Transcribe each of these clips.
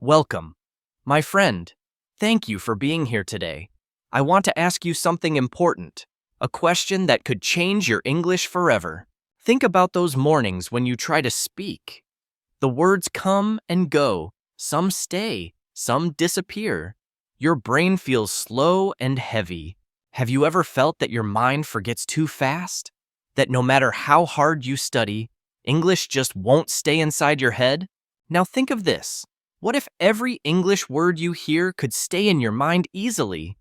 Welcome. My friend, thank you for being here today. I want to ask you something important, a question that could change your English forever. Think about those mornings when you try to speak. The words come and go, some stay, some disappear. Your brain feels slow and heavy. Have you ever felt that your mind forgets too fast? That no matter how hard you study, English just won't stay inside your head? Now think of this. What if every English word you hear could stay in your mind easily?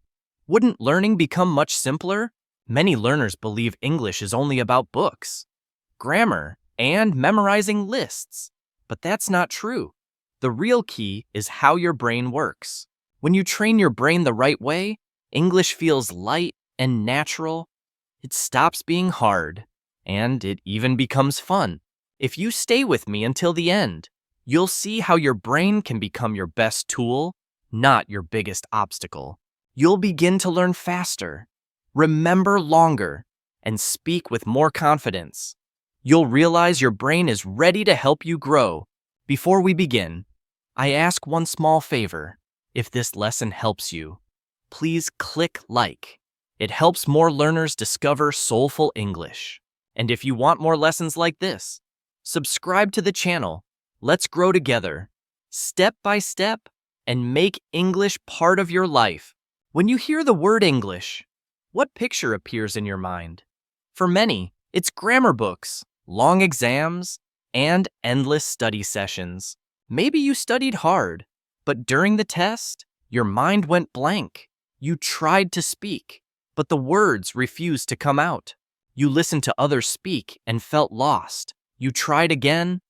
Wouldn't learning become much simpler? Many learners believe English is only about books, grammar, and memorizing lists. But that's not true. The real key is how your brain works. When you train your brain the right way, English feels light and natural. It stops being hard, and it even becomes fun. If you stay with me until the end, you'll see how your brain can become your best tool, not your biggest obstacle. You'll begin to learn faster, remember longer, and speak with more confidence. You'll realize your brain is ready to help you grow. Before we begin, I ask one small favor. If this lesson helps you, please click like. It helps more learners discover Soulful English. And if you want more lessons like this, subscribe to the channel. Let's grow together, step by step, and make English part of your life. When you hear the word English, what picture appears in your mind? For many, it's grammar books, long exams, and endless study sessions. Maybe you studied hard, but during the test, your mind went blank. You tried to speak, but the words refused to come out. You listened to others speak and felt lost. You tried again,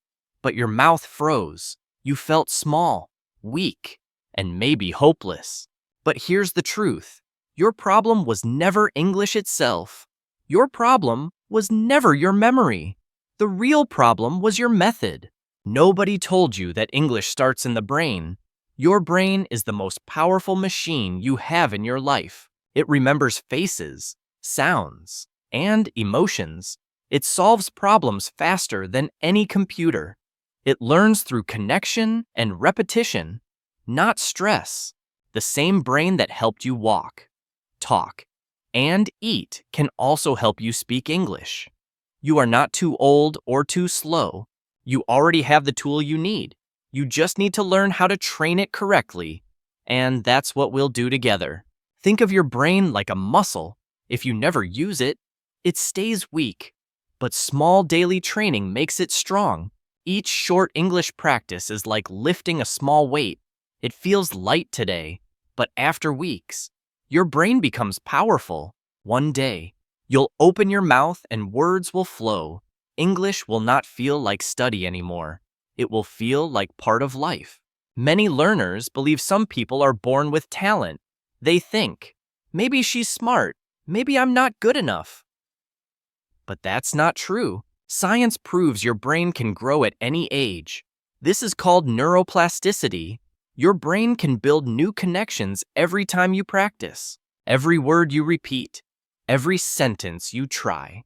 but your mouth froze. You felt small, weak, and maybe hopeless. But here's the truth. Your problem was never English itself. Your problem was never your memory. The real problem was your method. Nobody told you that English starts in the brain. Your brain is the most powerful machine you have in your life. It remembers faces, sounds, and emotions. It solves problems faster than any computer. It learns through connection and repetition, not stress. The same brain that helped you walk, talk, and eat can also help you speak English. You are not too old or too slow. You already have the tool you need. You just need to learn how to train it correctly. And that's what we'll do together. Think of your brain like a muscle. If you never use it, it stays weak. But small daily training makes it strong. Each short English practice is like lifting a small weight. It feels light today, but after weeks, your brain becomes powerful. One day, you'll open your mouth and words will flow. English will not feel like study anymore. It will feel like part of life. Many learners believe some people are born with talent. They think, maybe she's smart, maybe I'm not good enough. But that's not true. Science proves your brain can grow at any age. This is called neuroplasticity. Your brain can build new connections every time you practice. Every word you repeat, every sentence you try,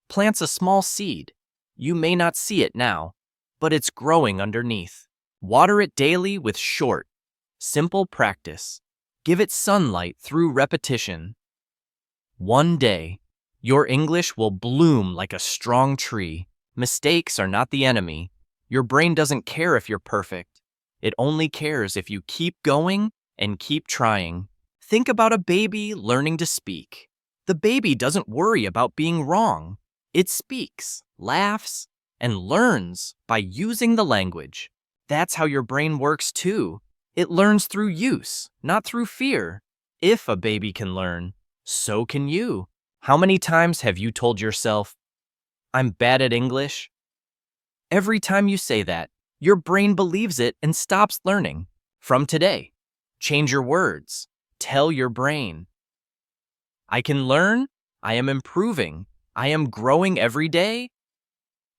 plants a small seed. You may not see it now, but it's growing underneath. Water it daily with short, simple practice. Give it sunlight through repetition. One day, your English will bloom like a strong tree. Mistakes are not the enemy. Your brain doesn't care if you're perfect. It only cares if you keep going and keep trying. Think about a baby learning to speak. The baby doesn't worry about being wrong. It speaks, laughs, and learns by using the language. That's how your brain works too. It learns through use, not through fear. If a baby can learn, so can you. How many times have you told yourself, I'm bad at English? Every time you say that, your brain believes it and stops learning. From today, change your words. Tell your brain, I can learn, I am improving, I am growing every day.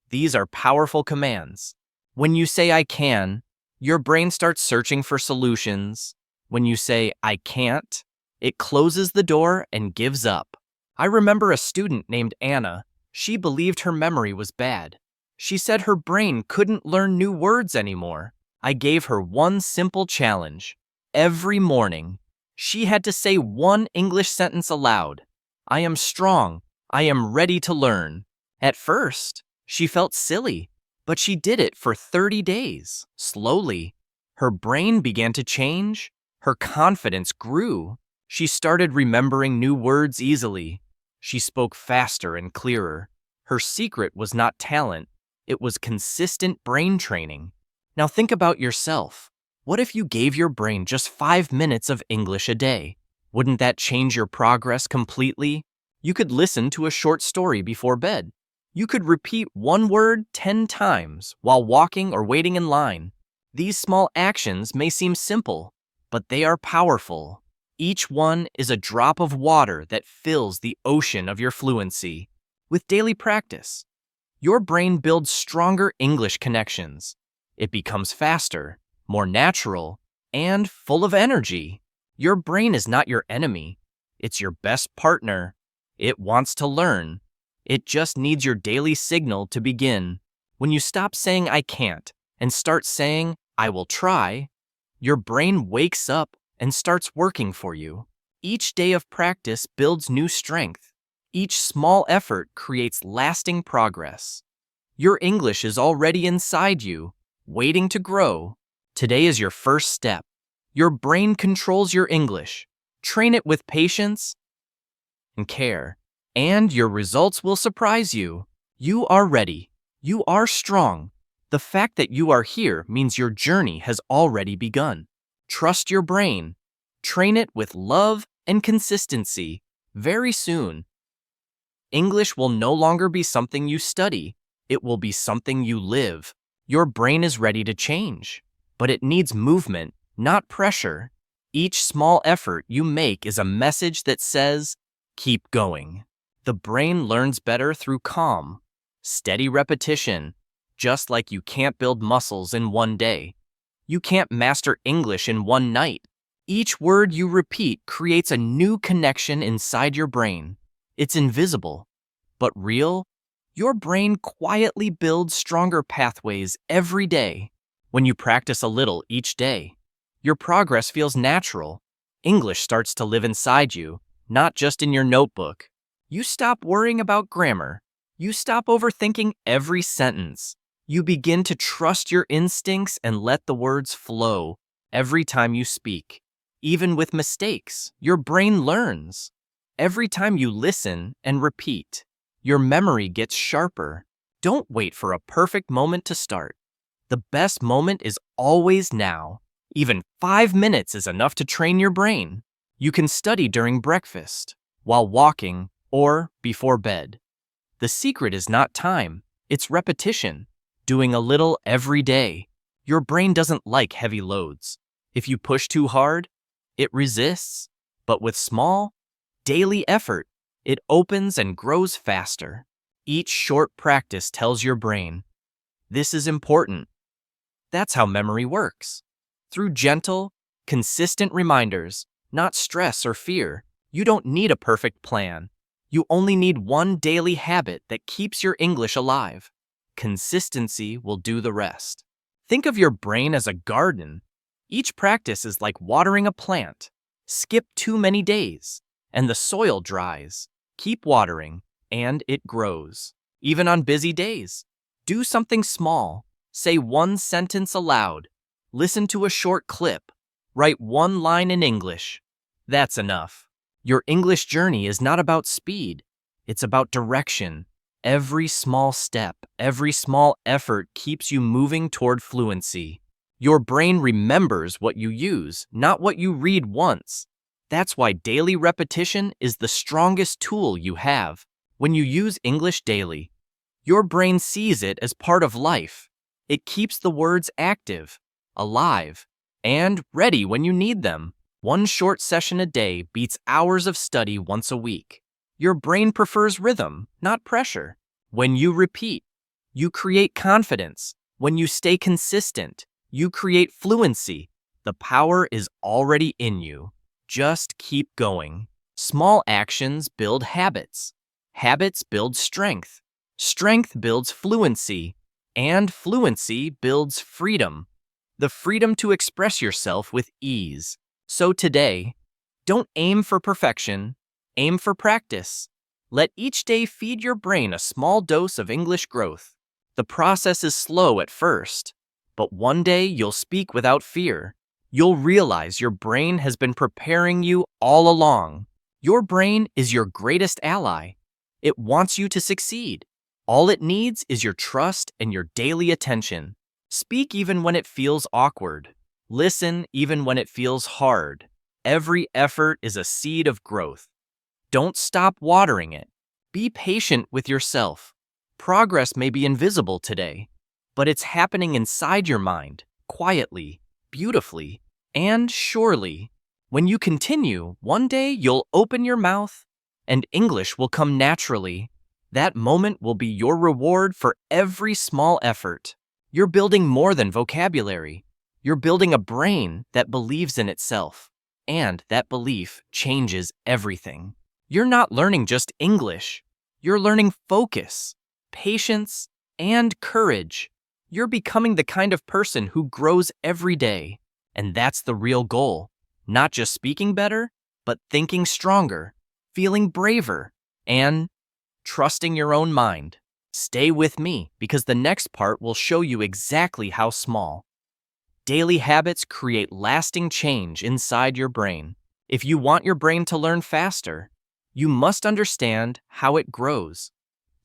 These are powerful commands. When you say I can, your brain starts searching for solutions. When you say I can't, it closes the door and gives up. I remember a student named Anna. She believed her memory was bad. She said her brain couldn't learn new words anymore. I gave her one simple challenge. Every morning, she had to say one English sentence aloud. I am strong. I am ready to learn. At first, she felt silly, but she did it for 30 days. Slowly, her brain began to change. Her confidence grew. She started remembering new words easily. She spoke faster and clearer. Her secret was not talent, it was consistent brain training. Now think about yourself. What if you gave your brain just 5 minutes of English a day? Wouldn't that change your progress completely? You could listen to a short story before bed. You could repeat one word 10 times while walking or waiting in line. These small actions may seem simple, but they are powerful. Each one is a drop of water that fills the ocean of your fluency. With daily practice, your brain builds stronger English connections. It becomes faster, more natural, and full of energy. Your brain is not your enemy. It's your best partner. It wants to learn. It just needs your daily signal to begin. When you stop saying I can't and start saying I will try, your brain wakes up and starts working for you. Each day of practice builds new strength. Each small effort creates lasting progress. Your English is already inside you, waiting to grow. Today is your first step. Your brain controls your English. Train it with patience and care, and your results will surprise you. You are ready. You are strong. The fact that you are here means your journey has already begun. Trust your brain. Train it with love and consistency. Very soon, English will no longer be something you study. It will be something you live. Your brain is ready to change, but it needs movement, not pressure. Each small effort you make is a message that says, keep going. The brain learns better through calm, steady repetition. Just like you can't build muscles in one day, you can't master English in one night. Each word you repeat creates a new connection inside your brain. It's invisible, but real. Your brain quietly builds stronger pathways every day. When you practice a little each day, your progress feels natural. English starts to live inside you, not just in your notebook. You stop worrying about grammar. You stop overthinking every sentence. You begin to trust your instincts and let the words flow every time you speak. Even with mistakes, your brain learns. Every time you listen and repeat, your memory gets sharper. Don't wait for a perfect moment to start. The best moment is always now. Even 5 minutes is enough to train your brain. You can study during breakfast, while walking, or before bed. The secret is not time, it's repetition. Doing a little every day. Your brain doesn't like heavy loads. If you push too hard, it resists. But with small, daily effort, it opens and grows faster. Each short practice tells your brain, this is important. That's how memory works. Through gentle, consistent reminders, not stress or fear. You don't need a perfect plan. You only need one daily habit that keeps your English alive. Consistency will do the rest. Think of your brain as a garden. Each practice is like watering a plant. Skip too many days, and the soil dries. Keep watering, and it grows. Even on busy days, do something small. Say one sentence aloud. Listen to a short clip. Write one line in English. That's enough. Your English journey is not about speed. It's about direction. Every small step, every small effort keeps you moving toward fluency. Your brain remembers what you use, not what you read once. That's why daily repetition is the strongest tool you have. When you use English daily, your brain sees it as part of life. It keeps the words active, alive, and ready when you need them. One short session a day beats hours of study once a week. Your brain prefers rhythm, not pressure. When you repeat, you create confidence. When you stay consistent, you create fluency. The power is already in you. Just keep going. Small actions build habits. Habits build strength. Strength builds fluency. And fluency builds freedom. the freedom to express yourself with ease. So today, don't aim for perfection, aim for practice. Let each day feed your brain a small dose of English growth. The process is slow at first, but one day you'll speak without fear. You'll realize your brain has been preparing you all along. Your brain is your greatest ally. It wants you to succeed. All it needs is your trust and your daily attention. Speak even when it feels awkward. Listen even when it feels hard. Every effort is a seed of growth. Don't stop watering it. Be patient with yourself. Progress may be invisible today, but it's happening inside your mind, quietly, beautifully, and surely. When you continue, one day you'll open your mouth and English will come naturally. That moment will be your reward for every small effort. You're building more than vocabulary. You're building a brain that believes in itself, and that belief changes everything. You're not learning just English. You're learning focus, patience, and courage. You're becoming the kind of person who grows every day. And that's the real goal. Not just speaking better, but thinking stronger, feeling braver, and trusting your own mind. Stay with me because the next part will show you exactly how small. Daily habits create lasting change inside your brain. If you want your brain to learn faster, you must understand how it grows.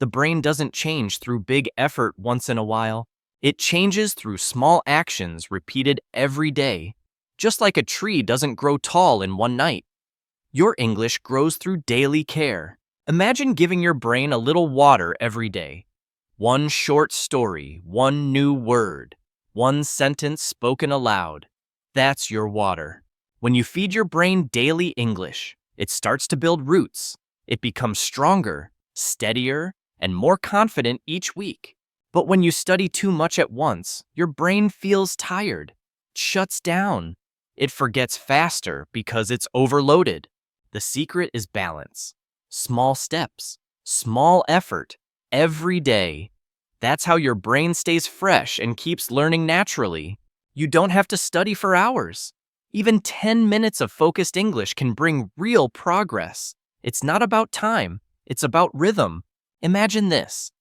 The brain doesn't change through big effort once in a while. It changes through small actions repeated every day, just like a tree doesn't grow tall in one night. Your English grows through daily care. Imagine giving your brain a little water every day. One short story, one new word, one sentence spoken aloud. That's your water. When you feed your brain daily English, it starts to build roots. It becomes stronger, steadier, and more confident each week. But when you study too much at once, your brain feels tired, shuts down. It forgets faster because it's overloaded. The secret is balance. Small steps, small effort, every day. That's how your brain stays fresh and keeps learning naturally. You don't have to study for hours. Even 10 minutes of focused English can bring real progress. It's not about time, it's about rhythm. Imagine this.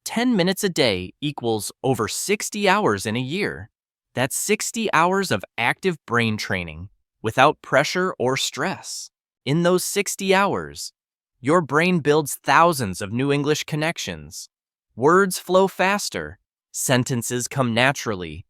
10 minutes a day equals over 60 hours in a year. That's 60 hours of active brain training, without pressure or stress. In those 60 hours, your brain builds thousands of new English connections. Words flow faster, sentences come naturally.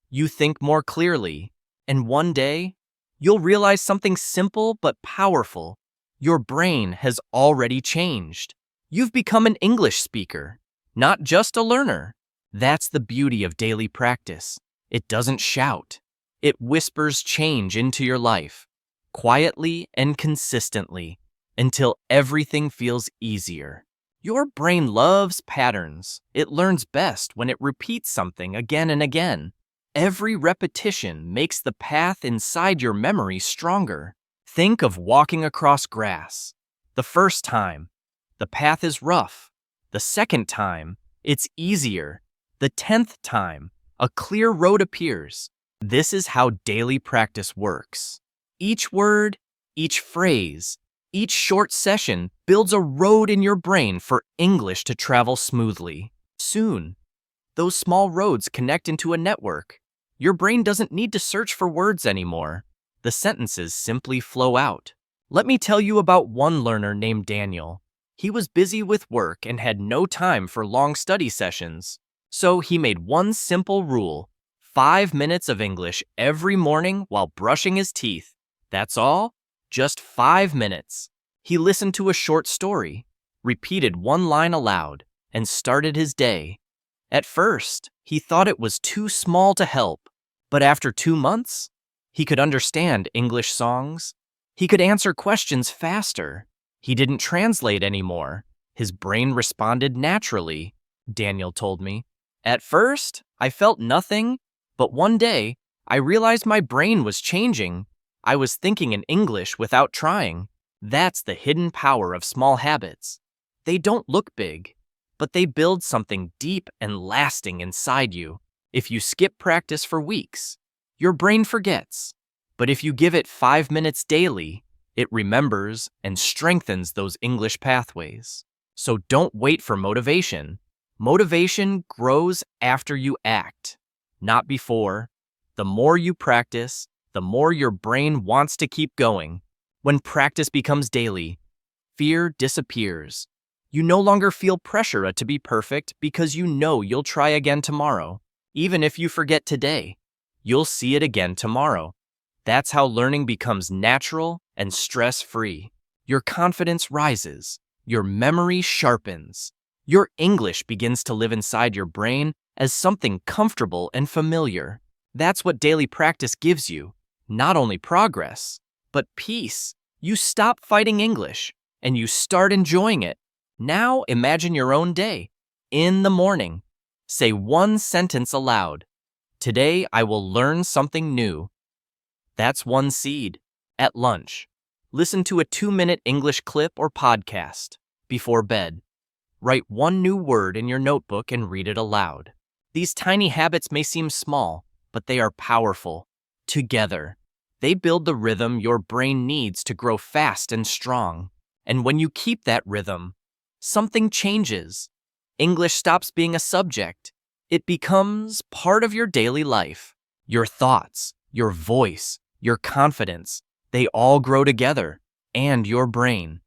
You think more clearly, and one day, you'll realize something simple but powerful. Your brain has already changed. You've become an English speaker, not just a learner. That's the beauty of daily practice. It doesn't shout. It whispers change into your life, quietly and consistently, until everything feels easier. Your brain loves patterns. It learns best when it repeats something again and again. Every repetition makes the path inside your memory stronger. Think of walking across grass. The first time, the path is rough. The second time, it's easier. The 10th time, a clear road appears. This is how daily practice works. Each word, each phrase, each short session builds a road in your brain for English to travel smoothly. Soon, those small roads connect into a network. Your brain doesn't need to search for words anymore. The sentences simply flow out. Let me tell you about one learner named Daniel. He was busy with work and had no time for long study sessions. So he made one simple rule: 5 minutes of English every morning while brushing his teeth. That's all? Just 5 minutes. He listened to a short story, repeated one line aloud, and started his day. At first, he thought it was too small to help, but after 2 months, he could understand English songs. He could answer questions faster. He didn't translate anymore. His brain responded naturally, Daniel told me. At first, I felt nothing, but one day, I realized my brain was changing. I was thinking in English without trying. That's the hidden power of small habits. They don't look big, but they build something deep and lasting inside you. If you skip practice for weeks, your brain forgets. But if you give it 5 minutes daily, it remembers and strengthens those English pathways. So don't wait for motivation. Motivation grows after you act, not before. The more you practice, the more your brain wants to keep going. When practice becomes daily, fear disappears. You no longer feel pressure to be perfect because you know you'll try again tomorrow. Even if you forget today, you'll see it again tomorrow. That's how learning becomes natural and stress-free. Your confidence rises. Your memory sharpens. Your English begins to live inside your brain as something comfortable and familiar. That's what daily practice gives you. Not only progress, but peace. You stop fighting English, and you start enjoying it. Now imagine your own day. In the morning, say one sentence aloud. Today I will learn something new. That's one seed. At lunch, listen to a 2-minute English clip or podcast. Before bed, write one new word in your notebook and read it aloud. These tiny habits may seem small, but they are powerful. Together, they build the rhythm your brain needs to grow fast and strong. And when you keep that rhythm, something changes. English stops being a subject. It becomes part of your daily life. Your thoughts, your voice, your confidence, they all grow together. And your brain,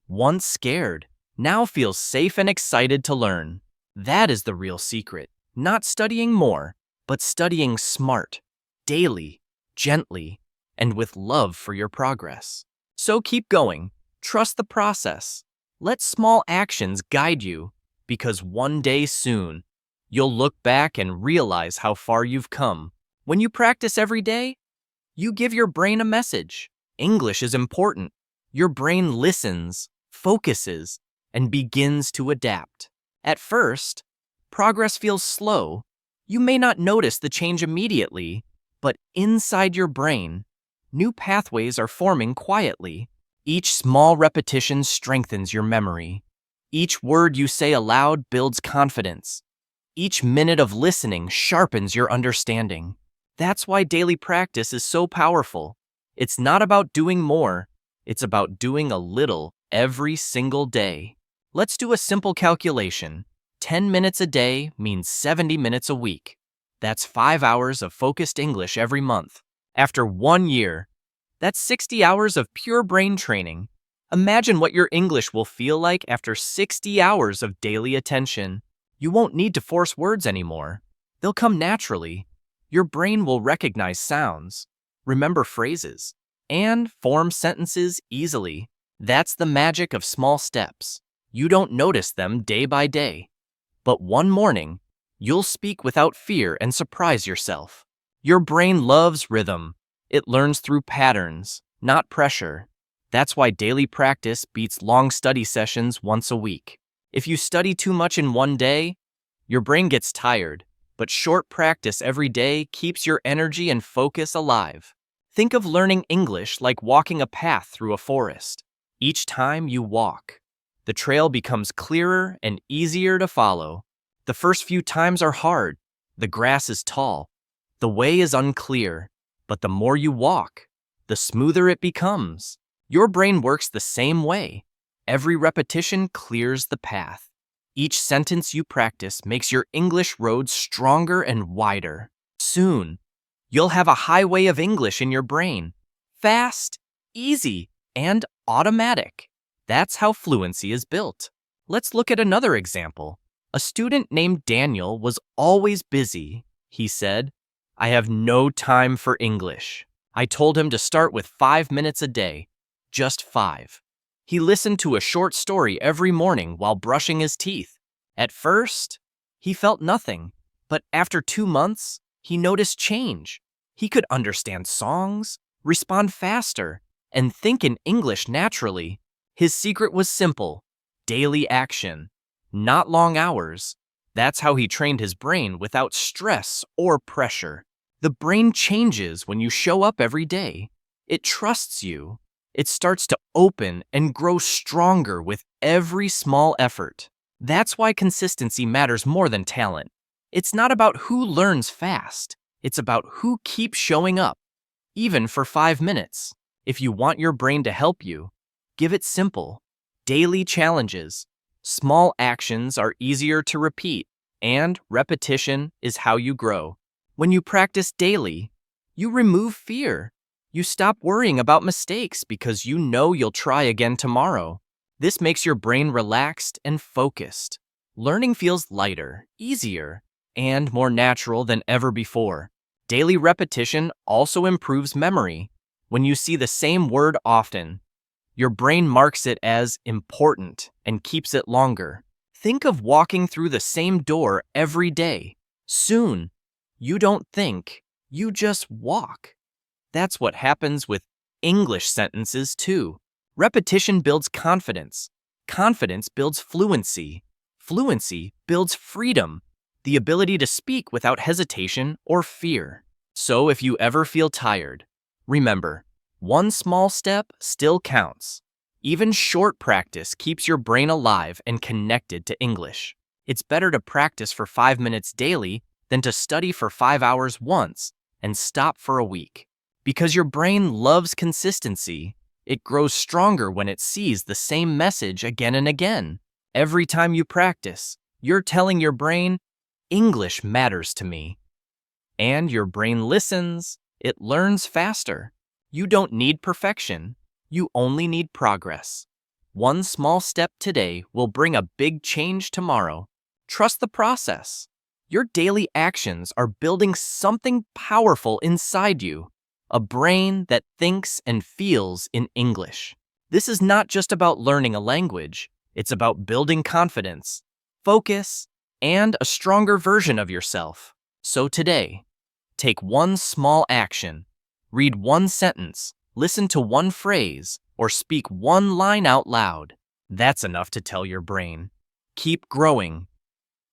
once scared, now feels safe and excited to learn. That is the real secret. Not studying more, but studying smart, daily, gently, and with love for your progress. So keep going. Trust the process. Let small actions guide you, because one day soon, you'll look back and realize how far you've come. When you practice every day, you give your brain a message. English is important. Your brain listens, focuses, and begins to adapt. At first, progress feels slow. You may not notice the change immediately, but inside your brain, new pathways are forming quietly. Each small repetition strengthens your memory. Each word you say aloud builds confidence. Each minute of listening sharpens your understanding. That's why daily practice is so powerful. It's not about doing more. It's about doing a little every single day. Let's do a simple calculation. 10 minutes a day means 70 minutes a week. That's 5 hours of focused English every month. After 1 year, that's 60 hours of pure brain training. Imagine what your English will feel like after 60 hours of daily attention. You won't need to force words anymore. They'll come naturally. Your brain will recognize sounds, remember phrases, and form sentences easily. That's the magic of small steps. You don't notice them day by day. But one morning, you'll speak without fear and surprise yourself. Your brain loves rhythm. It learns through patterns, not pressure. That's why daily practice beats long study sessions once a week. If you study too much in one day, your brain gets tired, but short practice every day keeps your energy and focus alive. Think of learning English like walking a path through a forest. Each time you walk, the trail becomes clearer and easier to follow. The first few times are hard. The grass is tall. The way is unclear. But the more you walk, the smoother it becomes. Your brain works the same way. Every repetition clears the path. Each sentence you practice makes your English road stronger and wider. Soon, you'll have a highway of English in your brain. Fast, easy, and automatic. That's how fluency is built. Let's look at another example. A student named Daniel was always busy. He said, "I have no time for English." I told him to start with 5 minutes a day. Just 5. He listened to a short story every morning while brushing his teeth. At first, he felt nothing, but after 2 months, he noticed change. He could understand songs, respond faster, and think in English naturally. His secret was simple: daily action, not long hours. That's how he trained his brain without stress or pressure. The brain changes when you show up every day. It trusts you. It starts to open and grow stronger with every small effort. That's why consistency matters more than talent. It's not about who learns fast. It's about who keeps showing up, even for 5 minutes. If you want your brain to help you, give it simple, daily challenges. Small actions are easier to repeat, and repetition is how you grow. When you practice daily, you remove fear. You stop worrying about mistakes because you know you'll try again tomorrow. This makes your brain relaxed and focused. Learning feels lighter, easier, and more natural than ever before. Daily repetition also improves memory. When you see the same word often, your brain marks it as important and keeps it longer. Think of walking through the same door every day. Soon, you don't think, you just walk. That's what happens with English sentences too. Repetition builds confidence. Confidence builds fluency. Fluency builds freedom, the ability to speak without hesitation or fear. So if you ever feel tired, remember, one small step still counts. Even short practice keeps your brain alive and connected to English. It's better to practice for 5 minutes daily than to study for 5 hours once and stop for a week. Because your brain loves consistency, it grows stronger when it sees the same message again and again. Every time you practice, you're telling your brain, English matters to me. And your brain listens, it learns faster. You don't need perfection, you only need progress. One small step today will bring a big change tomorrow. Trust the process. Your daily actions are building something powerful inside you, a brain that thinks and feels in English. This is not just about learning a language, it's about building confidence, focus, and a stronger version of yourself. So today, take one small action. Read one sentence, listen to one phrase, or speak one line out loud. That's enough to tell your brain, keep growing.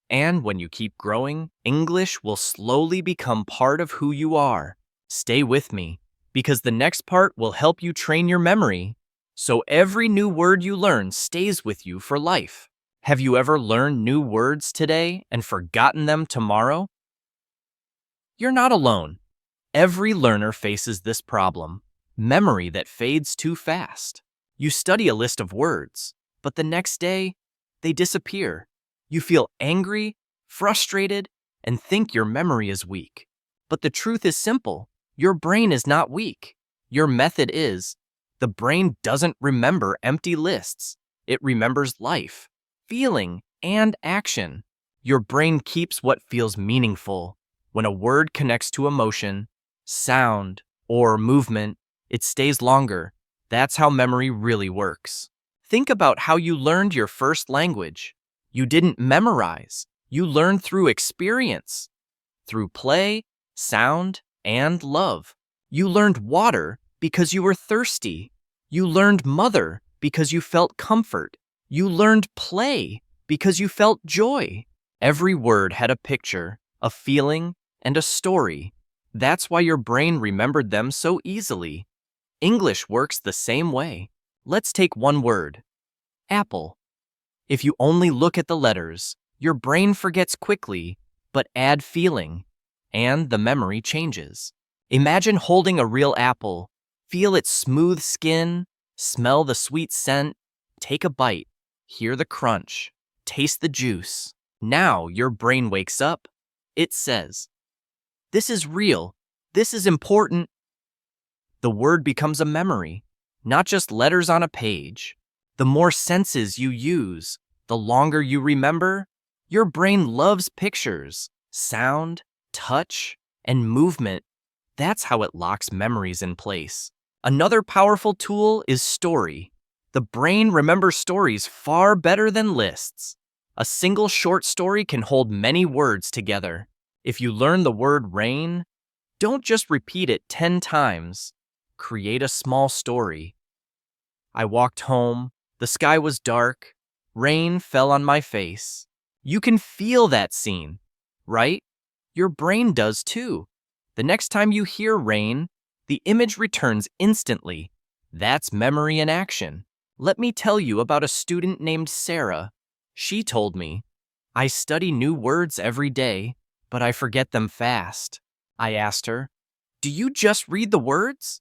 And when you keep growing, English will slowly become part of who you are. Stay with me, because the next part will help you train your memory, so every new word you learn stays with you for life. Have you ever learned new words today and forgotten them tomorrow? You're not alone. Every learner faces this problem, memory that fades too fast. You study a list of words, but the next day, they disappear. You feel angry, frustrated, and think your memory is weak. But the truth is simple. Your brain is not weak. Your method is. The brain doesn't remember empty lists. It remembers life, feeling, and action. Your brain keeps what feels meaningful. When a word connects to emotion, sound, or movement, it stays longer. That's how memory really works. Think about how you learned your first language. You didn't memorize. You learned through experience, through play, sound, and love. You learned water because you were thirsty. You learned mother because you felt comfort. You learned play because you felt joy. Every word had a picture, a feeling, and a story. That's why your brain remembered them so easily. English works the same way. Let's take one word. Apple. If you only look at the letters, your brain forgets quickly, but add feeling, and the memory changes. Imagine holding a real apple. Feel its smooth skin, smell the sweet scent, take a bite, hear the crunch, taste the juice. Now your brain wakes up. It says, "This is real. This is important." The word becomes a memory, not just letters on a page. The more senses you use, the longer you remember. Your brain loves pictures, sound, touch, and movement. That's how it locks memories in place. Another powerful tool is story. The brain remembers stories far better than lists. A single short story can hold many words together. If you learn the word rain, don't just repeat it 10 times. Create a small story. I walked home. The sky was dark. Rain fell on my face. You can feel that scene, right? Your brain does too. The next time you hear rain, the image returns instantly. That's memory in action. Let me tell you about a student named Sarah. She told me, "I study new words every day, but I forget them fast. I asked her. Do you just read the words?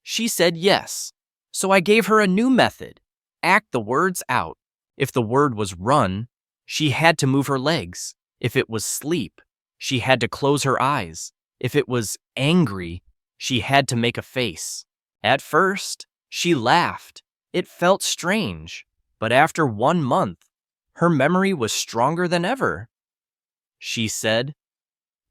She said yes. So I gave her a new method. Act the words out. If the word was run, she had to move her legs. If it was sleep, she had to close her eyes. If it was angry, she had to make a face. At first, she laughed. It felt strange, but after 1 month, her memory was stronger than ever. She said,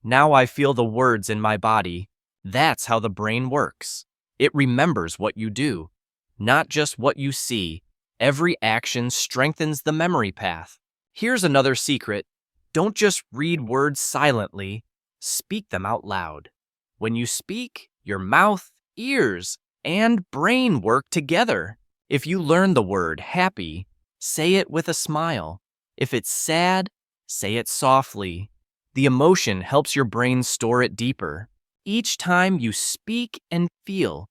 now I feel the words in my body. That's how the brain works. It remembers what you do, not just what you see. Every action strengthens the memory path. Here's another secret. Don't just read words silently, speak them out loud. When you speak, your mouth, ears, and brain work together. If you learn the word happy, say it with a smile. If it's sad, say it softly. The emotion helps your brain store it deeper. Each time you speak and feel,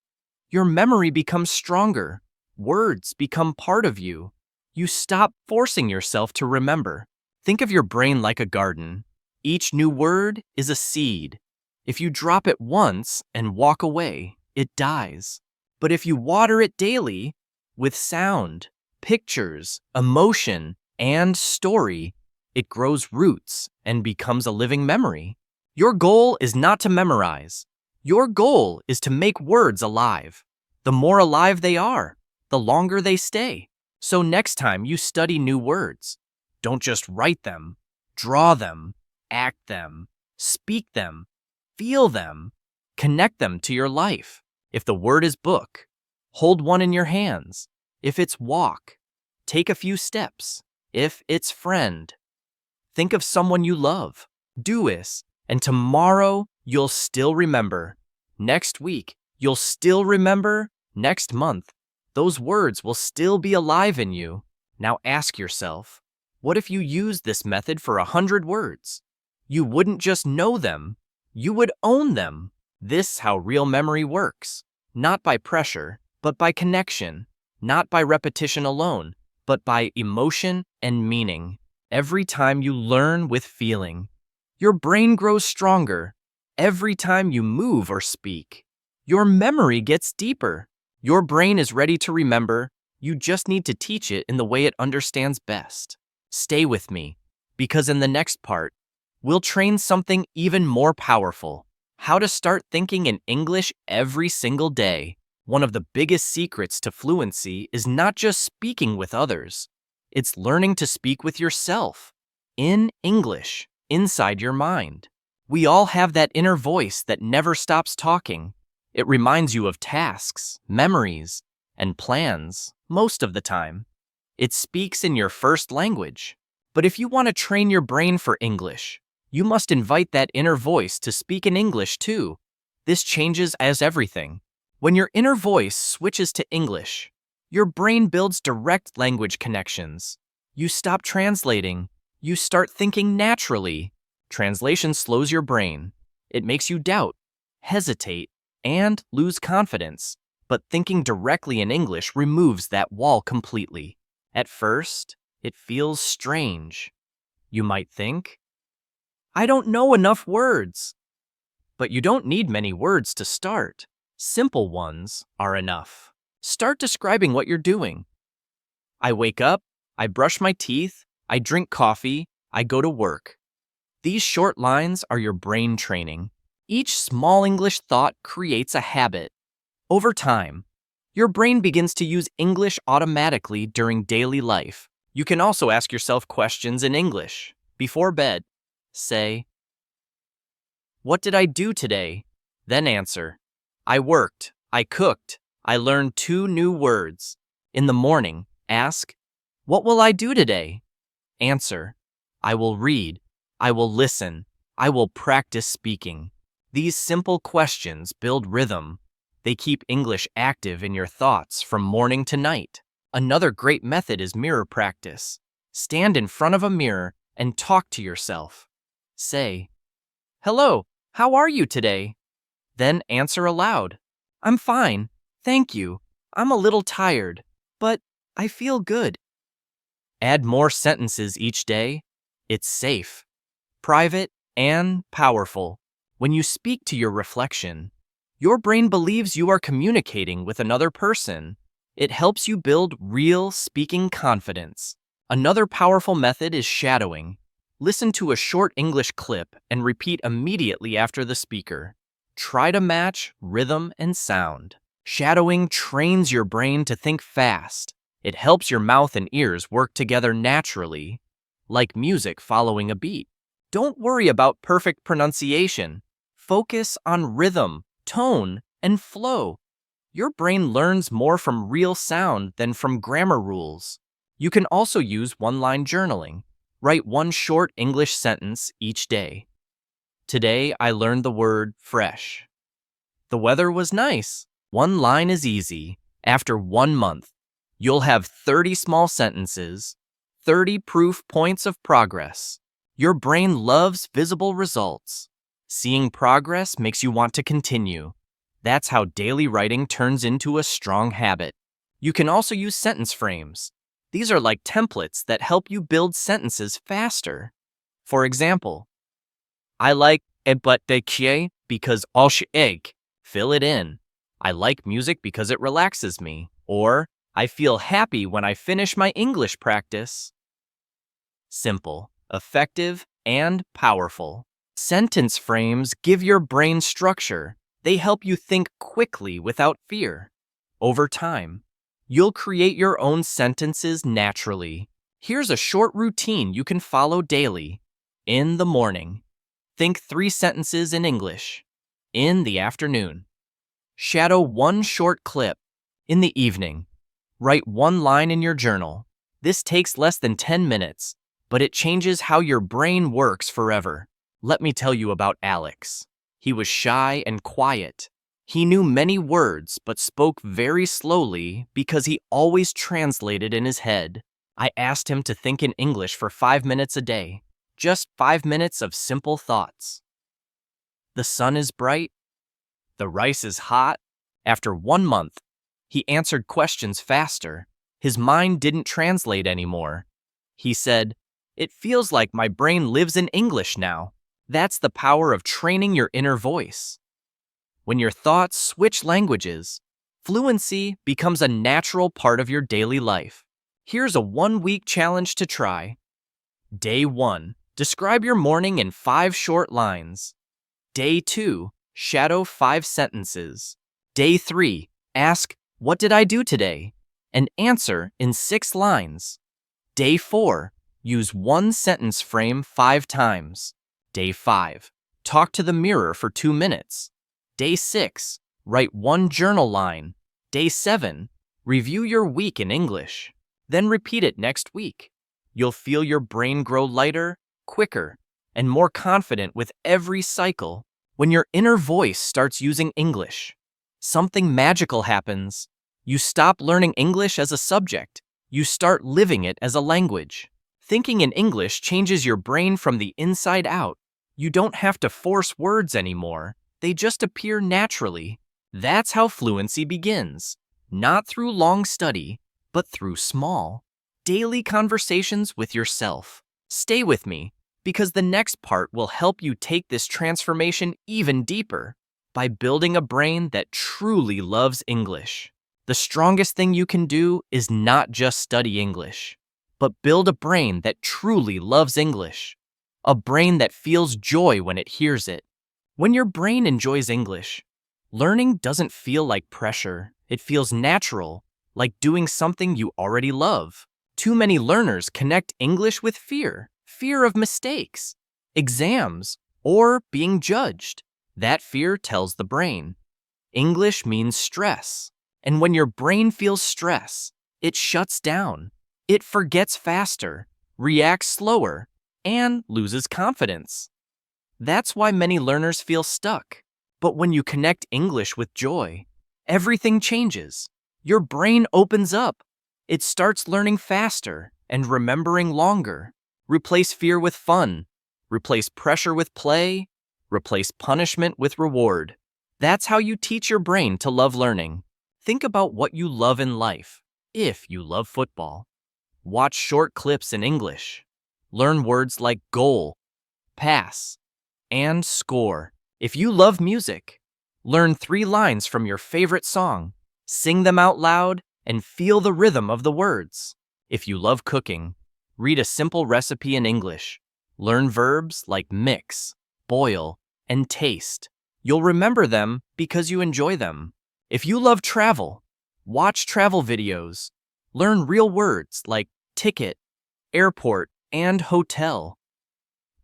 your memory becomes stronger. Words become part of you. You stop forcing yourself to remember. Think of your brain like a garden. Each new word is a seed. If you drop it once and walk away, it dies. But if you water it daily, with sound, pictures, emotion, and story, it grows roots and becomes a living memory. Your goal is not to memorize. Your goal is to make words alive. The more alive they are, the longer they stay. So next time you study new words, don't just write them, draw them, act them, speak them, feel them, connect them to your life. If the word is book, hold one in your hands. If it's walk, take a few steps. If it's friend, think of someone you love. Do this, and tomorrow you'll still remember. Next week, you'll still remember. Next month, those words will still be alive in you. Now ask yourself, what if you used this method for 100 words? You wouldn't just know them, you would own them. This is how real memory works. Not by pressure, but by connection. Not by repetition alone, but by emotion and meaning. Every time you learn with feeling, your brain grows stronger. Every time you move or speak, your memory gets deeper. Your brain is ready to remember. You just need to teach it in the way it understands best. Stay with me, because in the next part, we'll train something even more powerful. How to start thinking in English every single day. One of the biggest secrets to fluency is not just speaking with others. It's learning to speak with yourself. In English, inside your mind. We all have that inner voice that never stops talking. It reminds you of tasks, memories, and plans most of the time. It speaks in your first language. But if you want to train your brain for English, you must invite that inner voice to speak in English too. This changes as everything. When your inner voice switches to English, your brain builds direct language connections. You stop translating. You start thinking naturally. Translation slows your brain. It makes you doubt, hesitate, and lose confidence. But thinking directly in English removes that wall completely. At first, it feels strange. You might think, I don't know enough words. But you don't need many words to start. Simple ones are enough. Start describing what you're doing. I wake up, I brush my teeth, I drink coffee, I go to work. These short lines are your brain training. Each small English thought creates a habit. Over time, your brain begins to use English automatically during daily life. You can also ask yourself questions in English. Before bed, say, what did I do today? Then answer, I worked, I cooked, I learned 2 new words. In the morning, ask, what will I do today? Answer, I will read, I will listen, I will practice speaking. These simple questions build rhythm. They keep English active in your thoughts from morning to night. Another great method is mirror practice. Stand in front of a mirror and talk to yourself. Say, hello, how are you today? Then answer aloud. I'm fine, thank you. I'm a little tired, but I feel good. Add more sentences each day. It's safe, private, and powerful. When you speak to your reflection, your brain believes you are communicating with another person. It helps you build real speaking confidence. Another powerful method is shadowing. Listen to a short English clip and repeat immediately after the speaker. Try to match rhythm and sound. Shadowing trains your brain to think fast. It helps your mouth and ears work together naturally, like music following a beat. Don't worry about perfect pronunciation. Focus on rhythm, tone, and flow. Your brain learns more from real sound than from grammar rules. You can also use one-line journaling. Write one short English sentence each day. Today, I learned the word fresh. The weather was nice. One line is easy. After 1 month, you'll have 30 small sentences, 30 proof points of progress. Your brain loves visible results. Seeing progress makes you want to continue. That's how daily writing turns into a strong habit. You can also use sentence frames. These are like templates that help you build sentences faster. For example, I like ebutdekie because alsh egg. Fill it in. I like music because it relaxes me. Or, I feel happy when I finish my English practice. Simple, effective, and powerful. Sentence frames give your brain structure. They help you think quickly without fear. Over time, you'll create your own sentences naturally. Here's a short routine you can follow daily. In the morning, think 3 sentences in English. In the afternoon, shadow one short clip. In the evening, write one line in your journal. This takes less than 10 minutes, but it changes how your brain works forever. Let me tell you about Alex. He was shy and quiet. He knew many words but spoke very slowly because he always translated in his head. I asked him to think in English for 5 minutes a day. Just 5 minutes of simple thoughts. The sun is bright. The rice is hot. After 1 month, he answered questions faster. His mind didn't translate anymore. He said, "It feels like my brain lives in English now." That's the power of training your inner voice. When your thoughts switch languages, fluency becomes a natural part of your daily life. Here's a 1-week challenge to try. Day 1. Describe your morning in 5 short lines. Day 2. Shadow 5 sentences. Day 3. Ask, "What did I do today?" and answer in 6 lines. Day 4. Use one sentence frame 5 times. Day 5. Talk to the mirror for 2 minutes. Day 6. Write one journal line. Day 7. Review your week in English. Then repeat it next week. You'll feel your brain grow lighter, quicker, and more confident with every cycle. When your inner voice starts using English, something magical happens. You stop learning English as a subject. You start living it as a language. Thinking in English changes your brain from the inside out. You don't have to force words anymore. They just appear naturally. That's how fluency begins. Not through long study, but through small, daily conversations with yourself. Stay with me, because the next part will help you take this transformation even deeper by building a brain that truly loves English. The strongest thing you can do is not just study English, but build a brain that truly loves English. A brain that feels joy when it hears it. When your brain enjoys English, learning doesn't feel like pressure. It feels natural, like doing something you already love. Too many learners connect English with fear. Fear of mistakes, exams, or being judged. That fear tells the brain. English means stress. And when your brain feels stress, it shuts down. It forgets faster, reacts slower, and loses confidence. That's why many learners feel stuck. But when you connect English with joy, everything changes. Your brain opens up. It starts learning faster and remembering longer. Replace fear with fun. Replace pressure with play. Replace punishment with reward. That's how you teach your brain to love learning. Think about what you love in life. If you love football, watch short clips in English. Learn words like goal, pass, and score. If you love music, learn 3 lines from your favorite song, sing them out loud, and feel the rhythm of the words. If you love cooking, read a simple recipe in English. Learn verbs like mix, boil, and taste. You'll remember them because you enjoy them. If you love travel, watch travel videos. Learn real words like ticket, airport, and hotel.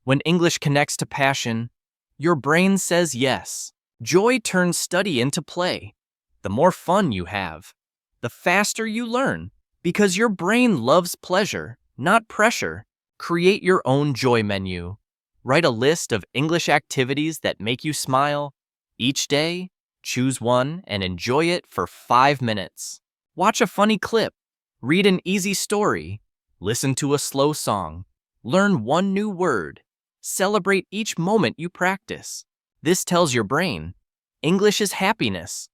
When English connects to passion, your brain says yes. Joy turns study into play. The more fun you have, the faster you learn, because your brain loves pleasure, not pressure. Create your own joy menu. Write a list of English activities that make you smile. Each day, choose one and enjoy it for 5 minutes. Watch a funny clip. Read an easy story. Listen to a slow song. Learn one new word. Celebrate each moment you practice. This tells your brain, English is happiness.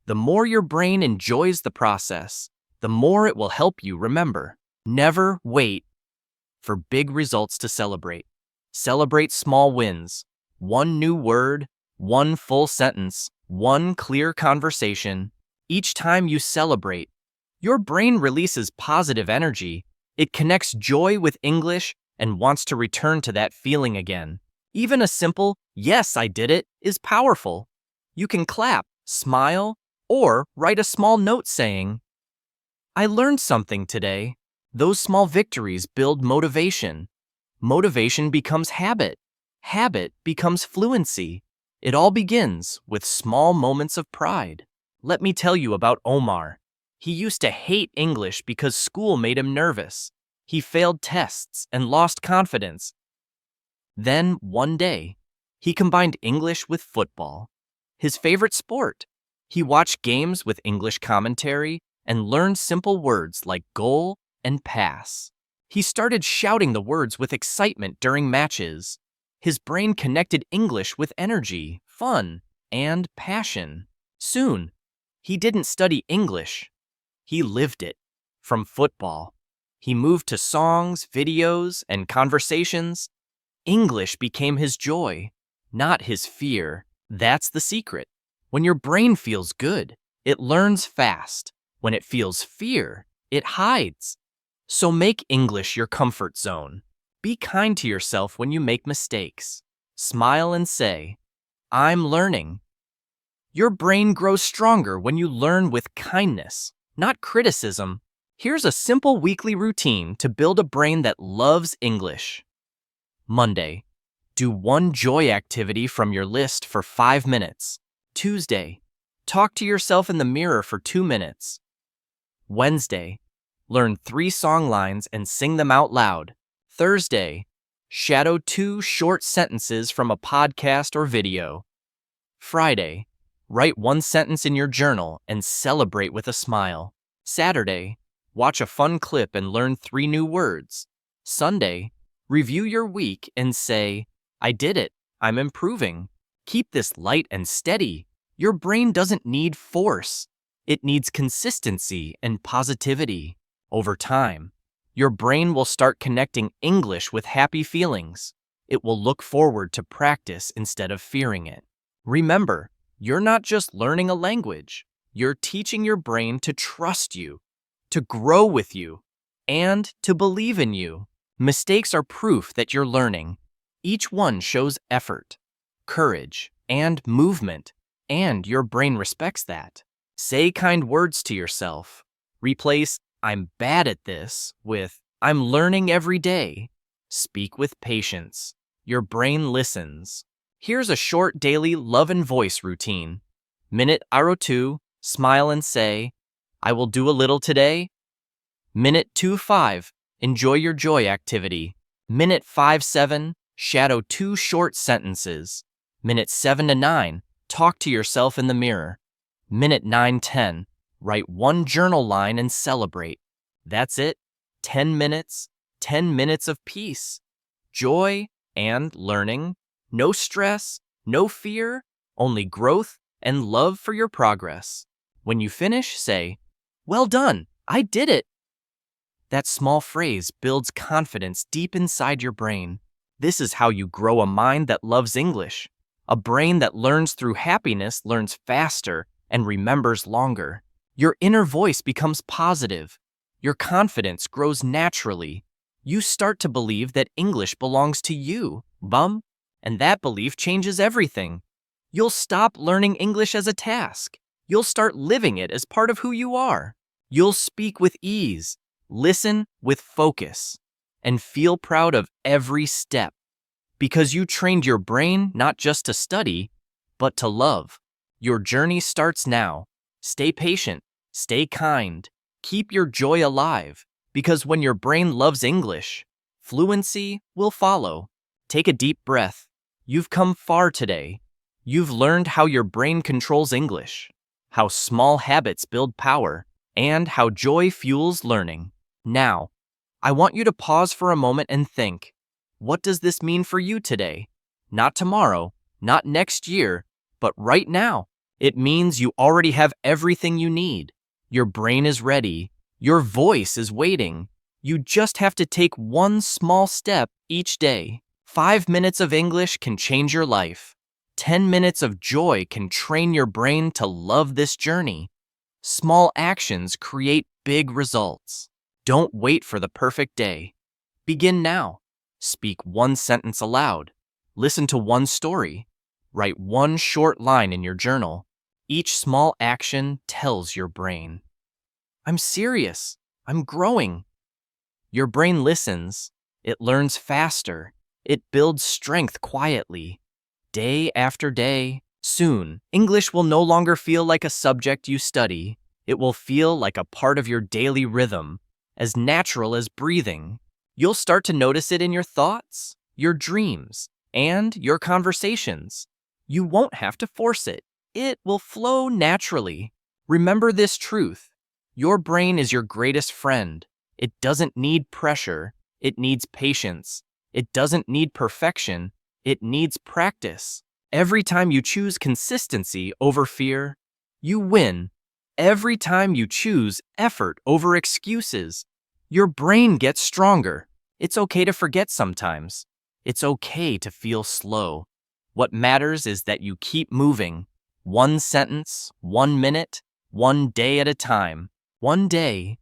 The more your brain enjoys the process, the more it will help you remember. Never wait for big results to celebrate. Celebrate small wins. One new word, one full sentence, one clear conversation. Each time you celebrate, your brain releases positive energy. It connects joy with English and wants to return to that feeling again. Even a simple, "Yes, I did it," is powerful. You can clap, smile, or write a small note saying, "I learned something today." Those small victories build motivation. Motivation becomes habit. Habit becomes fluency. It all begins with small moments of pride. Let me tell you about Omar. He used to hate English because school made him nervous. He failed tests and lost confidence. Then, one day, he combined English with football, his favorite sport. He watched games with English commentary and learned simple words like goal and pass. He started shouting the words with excitement during matches. His brain connected English with energy, fun, and passion. Soon, he didn't study English. He lived it. From football, he moved to songs, videos, and conversations. English became his joy, not his fear. That's the secret. When your brain feels good, it learns fast. When it feels fear, it hides. So make English your comfort zone. Be kind to yourself when you make mistakes. Smile and say, "I'm learning." Your brain grows stronger when you learn with kindness, not criticism. Here's a simple weekly routine to build a brain that loves English. Monday, do one joy activity from your list for 5 minutes. Tuesday, talk to yourself in the mirror for 2 minutes. Wednesday, learn 3 song lines and sing them out loud. Thursday, shadow 2 short sentences from a podcast or video. Friday, write 1 sentence in your journal and celebrate with a smile. Saturday, watch a fun clip and learn 3 new words. Sunday, review your week and say, "I did it, I'm improving." Keep this light and steady. Your brain doesn't need force. It needs consistency and positivity. Over time, your brain will start connecting English with happy feelings. It will look forward to practice instead of fearing it. Remember, you're not just learning a language. You're teaching your brain to trust you, to grow with you, and to believe in you. Mistakes are proof that you're learning. Each one shows effort, courage, and movement, and your brain respects that. Say kind words to yourself. Replace "I'm bad at this" with "I'm learning every day." Speak with patience. Your brain listens. Here's a short daily love and voice routine. Minute 02, smile and say, "I will do a little today." Minute 25, enjoy your joy activity. Minute 57, shadow 2 short sentences. Minute 7 to 9, talk to yourself in the mirror. Minute 9-10, write 1 journal line and celebrate. That's it. 10 minutes, 10 minutes of peace, joy, and learning. No stress, no fear, only growth and love for your progress. When you finish, say, "Well done, I did it." That small phrase builds confidence deep inside your brain. This is how you grow a mind that loves English, A brain that learns through happiness learns faster and remembers longer. Your inner voice becomes positive. Your confidence grows naturally. You start to believe that English belongs to you, bum, and that belief changes everything. You'll stop learning English as a task. You'll start living it as part of who you are. You'll speak with ease, listen with focus, and feel proud of every step. Because you trained your brain not just to study, but to love. Your journey starts now. Stay patient, stay kind, keep your joy alive, because when your brain loves English, fluency will follow. Take a deep breath. You've come far today. You've learned how your brain controls English, how small habits build power, and how joy fuels learning. Now, I want you to pause for a moment and think, what does this mean for you today? Not tomorrow, not next year, but right now. It means you already have everything you need. Your brain is ready. Your voice is waiting. You just have to take one small step each day. 5 minutes of English can change your life. 10 minutes of joy can train your brain to love this journey. Small actions create big results. Don't wait for the perfect day. Begin now. Speak one sentence aloud. Listen to one story. Write one short line in your journal. Each small action tells your brain, I'm serious. I'm growing. Your brain listens. It learns faster. It builds strength quietly. Day after day, soon, English will no longer feel like a subject you study. It will feel like a part of your daily rhythm, as natural as breathing. You'll start to notice it in your thoughts, your dreams, and your conversations. You won't have to force it. It will flow naturally. Remember this truth. Your brain is your greatest friend. It doesn't need pressure. It needs patience. It doesn't need perfection. It needs practice. Every time you choose consistency over fear, you win. Every time you choose effort over excuses, your brain gets stronger. It's okay to forget sometimes. It's okay to feel slow. What matters is that you keep moving. One sentence, 1 minute, 1 day at a time. One day,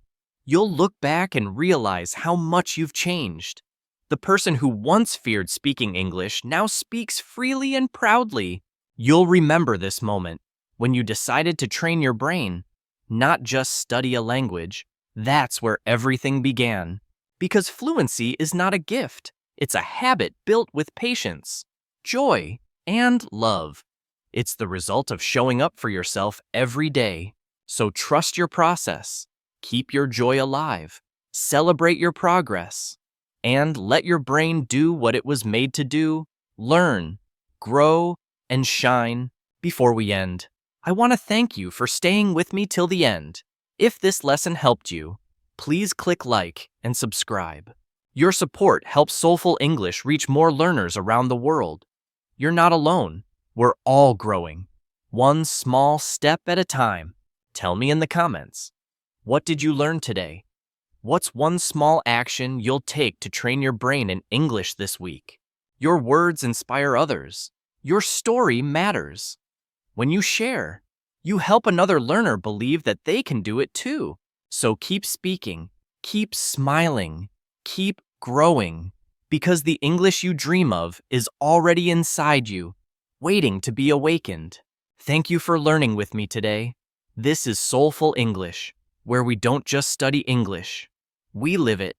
you'll look back and realize how much you've changed. The person who once feared speaking English now speaks freely and proudly. You'll remember this moment when you decided to train your brain, not just study a language. That's where everything began. Because fluency is not a gift. It's a habit built with patience, joy, and love. It's the result of showing up for yourself every day. So trust your process, keep your joy alive, celebrate your progress, and let your brain do what it was made to do: learn, grow, and shine. Before we end, I want to thank you for staying with me till the end. If this lesson helped you, please click like and subscribe. Your support helps Soulful English reach more learners around the world. You're not alone. We're all growing, one small step at a time. Tell me in the comments, what did you learn today? What's one small action you'll take to train your brain in English this week? Your words inspire others. Your story matters. When you share, you help another learner believe that they can do it too. So keep speaking, keep smiling, keep growing, because the English you dream of is already inside you, waiting to be awakened. Thank you for learning with me today. This is Soulful English, where we don't just study English, we live it.